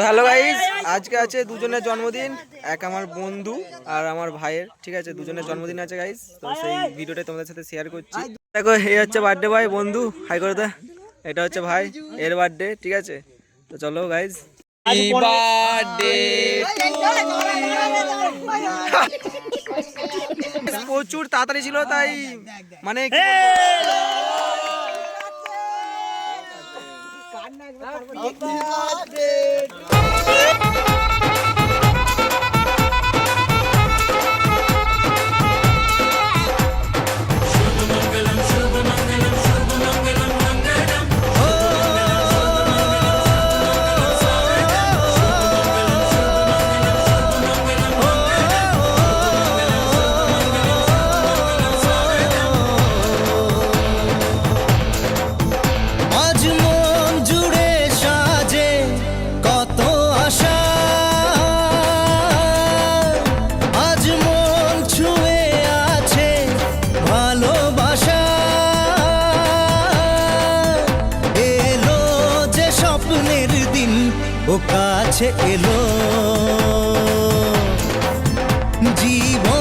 Hello guys, আজকে আছে দুজনের জন্মদিন। এক আমার বন্ধু আর আমার ভাইয়ের, ঠিক আছে? দুজনের জন্মদিন আছে গাইস, তো সেই ভিডিওটা তোমাদের সাথে শেয়ার করছি। দেখো, এই হচ্ছে বার্থডে ভাই, বন্ধু হাই করে দে। এটা হচ্ছে ভাই, এর বার্থডে, ঠিক আছে? তো চলো গাইস, বার্থডে। প্রচুর তাড়াতাড়ি ছিল, তাই মানে ও কাছে এলো জীবন।